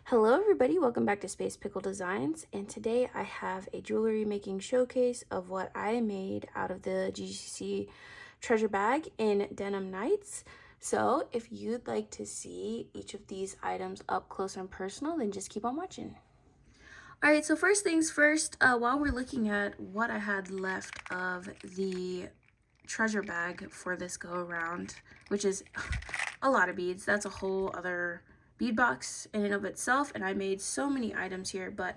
Hello everybody, welcome back to Space Pickle Designs, and today I have a jewelry making showcase of what I made out of the GCC treasure bag in Denim Nights. So if you'd like to see each of these items up close and personal, then just keep on watching. Alright, so first things first, while we're looking at what I had left of the treasure bag for this go around, which is a lot of beads, that's a whole other bead box in and of itself, and I made so many items here. But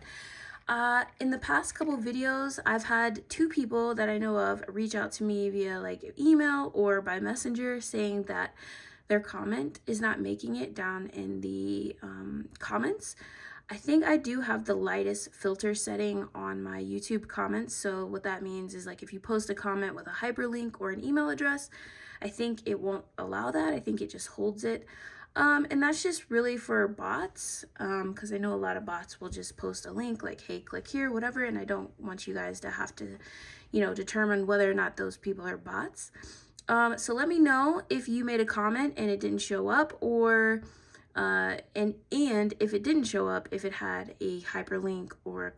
in the past couple videos, I've had two people that I know of reach out to me via like email or by messenger saying that their comment is not making it down in the comments. I think I do have the lightest filter setting on my YouTube comments. So what that means is, like, if you post a comment with a hyperlink or an email address, I think it won't allow that. I think it just holds it. And that's just really for bots, because I know a lot of bots will just post a link like, hey, click here, whatever, and I don't want you guys to have to, determine whether or not those people are bots. So let me know if you made a comment and it didn't show up, or and if it didn't show up, if it had a hyperlink or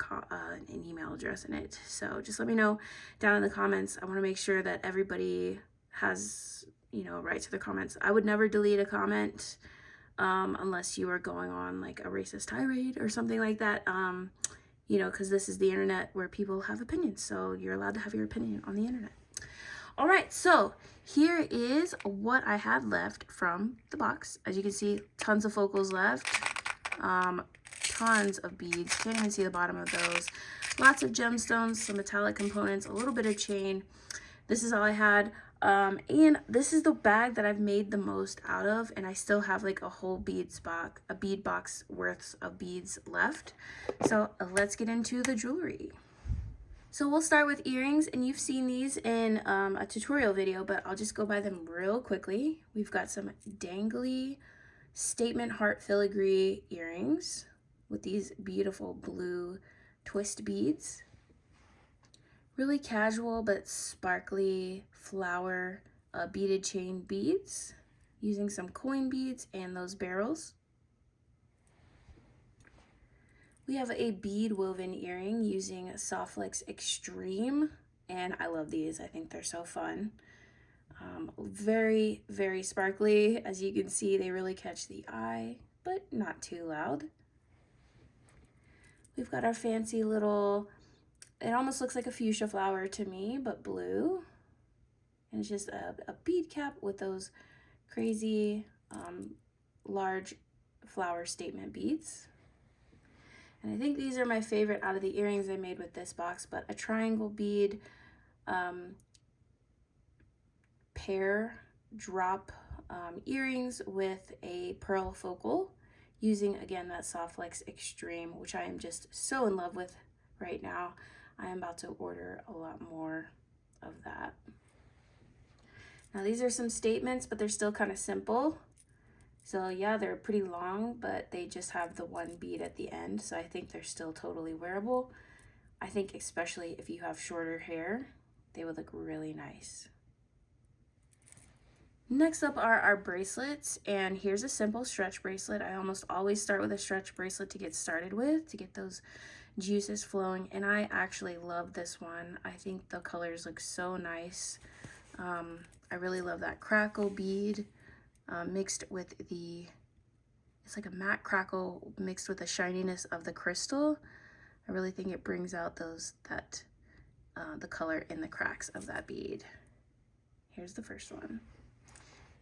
an email address in it. So just let me know down in the comments. I want to make sure that everybody has right to their comments. I would never delete a comment unless you are going on like a racist tirade or something like that, because this is the internet where people have opinions, so you're allowed to have your opinion on the internet. All right, so here is what I had left from the box. As you can see, tons of focals left, tons of beads, can't even see the bottom of those, lots of gemstones, some metallic components, a little bit of chain. This is all I had. And this is the bag that I've made the most out of, and I still have like a whole bead box worth of beads left. So let's get into the jewelry. So we'll start with earrings, and you've seen these in a tutorial video, but I'll just go by them real quickly. We've got some dangly statement heart filigree earrings with these beautiful blue twist beads. Really casual but sparkly flower beaded chain beads using some coin beads and those barrels. We have a bead woven earring using Softflex Extreme, and I love these. I think they're so fun. Very, very sparkly. As you can see, they really catch the eye, but not too loud. We've got our fancy little, it almost looks like a fuchsia flower to me, but blue. And it's just a bead cap with those crazy large flower statement beads. And I think these are my favorite out of the earrings I made with this box, but a triangle bead pair drop earrings with a pearl focal using, again, that Softflex Extreme, which I am just so in love with right now. I am about to order a lot more of that. Now these are some statements, but they're still kind of simple. So yeah, they're pretty long, but they just have the one bead at the end. So I think they're still totally wearable. I think especially if you have shorter hair, they would look really nice. Next up are our bracelets, and here's a simple stretch bracelet. I almost always start with a stretch bracelet to get started with, to get those juices flowing, and I actually love this one. I think the colors look so nice. I really love that crackle bead mixed with it's like a matte crackle mixed with the shininess of the crystal. I really think it brings out the color in the cracks of that bead. Here's the first one.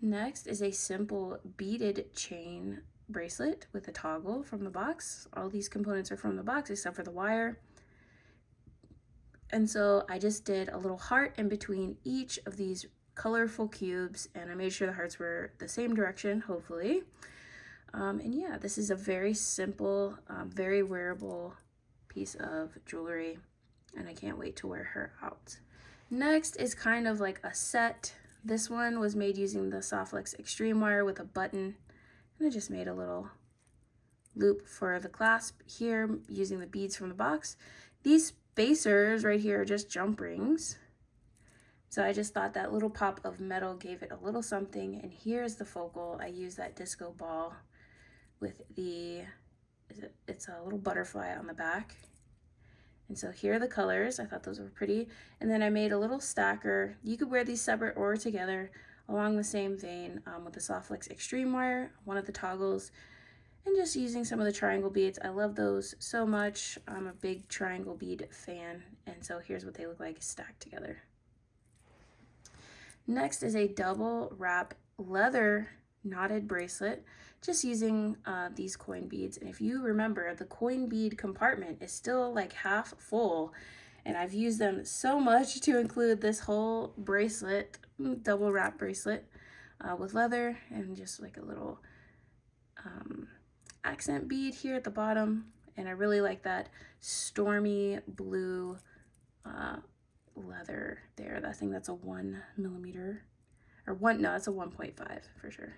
Next is a simple beaded chain bracelet with a toggle from the box. All these components are from the box except for the wire. And so I just did a little heart in between each of these colorful cubes, and I made sure the hearts were the same direction, hopefully. And yeah, this is a very simple, very wearable piece of jewelry, and I can't wait to wear her out. Next is kind of like a set. This one was made using the Softflex Extreme wire with a button, and I just made a little loop for the clasp here using the beads from the box. These spacers right here are just jump rings. So I just thought that little pop of metal gave it a little something. And here's the focal. I use that disco ball with the it's a little butterfly on the back. And so here are the colors. I thought those were pretty. And then I made a little stacker. You could wear these separate or together along the same vein with the Soft Flex Extreme wire, one of the toggles, and just using some of the triangle beads. I love those so much. I'm a big triangle bead fan. And so here's what they look like stacked together. Next is a double wrap leather knotted bracelet, just using these coin beads. And if you remember, the coin bead compartment is still like half full, and I've used them so much to include this whole bracelet, double wrap bracelet with leather, and just like a little accent bead here at the bottom. And I really like that stormy blue leather there. I think that's a 1 millimeter, or it's a 1.5 for sure.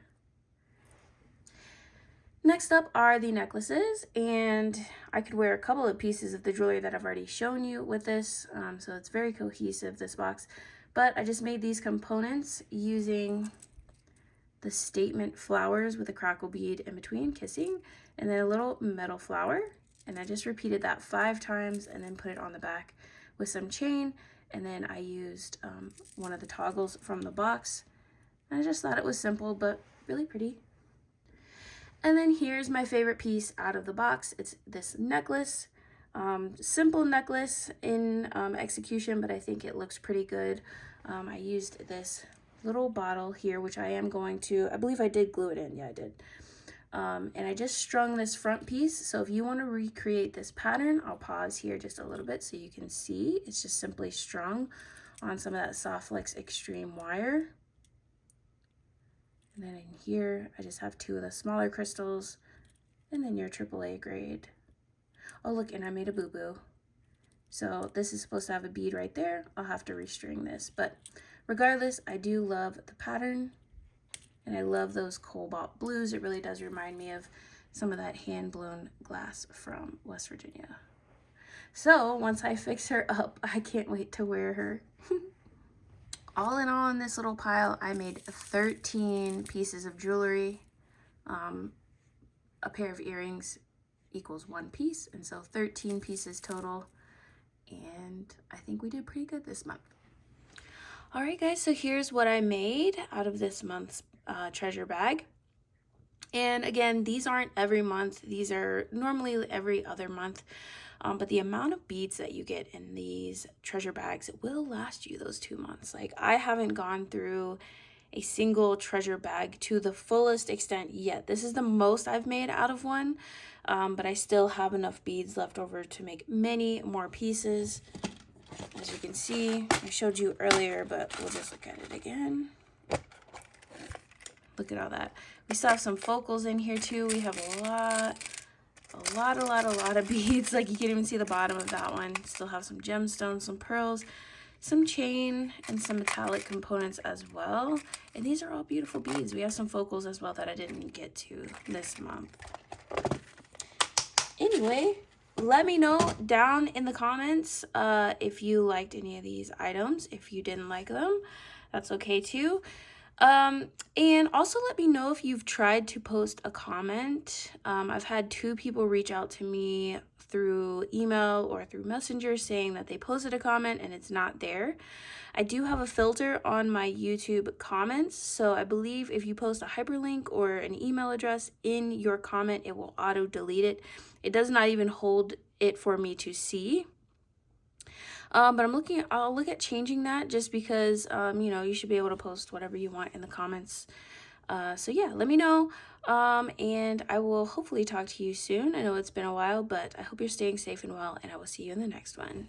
Next up are the necklaces, and I could wear a couple of pieces of the jewelry that I've already shown you with this, so it's very cohesive, this box. But I just made these components using the statement flowers with a crackle bead in between, kissing, and then a little metal flower. And I just repeated that 5 times and then put it on the back with some chain. And then I used one of the toggles from the box. And I just thought it was simple, but really pretty. And then here's my favorite piece out of the box. It's this necklace, simple necklace in execution, but I think it looks pretty good. I used this little bottle here, which I am going to, I believe I did glue it in. Yeah, I did. And I just strung this front piece. So if you want to recreate this pattern, I'll pause here just a little bit so you can see. It's just simply strung on some of that Soft Flex Extreme wire. And then in here, I just have 2 of the smaller crystals, and then your AAA grade. Oh, look, and I made a boo-boo. So this is supposed to have a bead right there. I'll have to restring this, but regardless, I do love the pattern, and I love those cobalt blues. It really does remind me of some of that hand-blown glass from West Virginia. So once I fix her up, I can't wait to wear her. All in all, in this little pile, I made 13 pieces of jewelry. A pair of earrings equals 1 piece, and so 13 pieces total. And I think we did pretty good this month. All right, guys, so here's what I made out of this month's treasure bag. And again, these aren't every month. These are normally every other month. But the amount of beads that you get in these treasure bags will last you those 2 months. Like, I haven't gone through a single treasure bag to the fullest extent yet. This is the most I've made out of one, but I still have enough beads left over to make many more pieces. As you can see, I showed you earlier, but we'll just look at it again. Look at all that. We still have some focals in here too. We have a lot of beads. Like, you can't even see the bottom of that one. Still have some gemstones, some pearls, some chain, and some metallic components as well. And these are all beautiful beads. We have some focals as well that I didn't get to this month. Anyway, let me know down in the comments if you liked any of these items. If you didn't like them, that's okay too. And also let me know if you've tried to post a comment. I've had 2 people reach out to me through email or through Messenger saying that they posted a comment and it's not there. I do have a filter on my YouTube comments, so I believe if you post a hyperlink or an email address in your comment, it will auto delete it. It does not even hold it for me to see. But I'll look at changing that, just because, you know, you should be able to post whatever you want in the comments. So yeah, let me know. And I will hopefully talk to you soon. I know it's been a while, but I hope you're staying safe and well, and I will see you in the next one.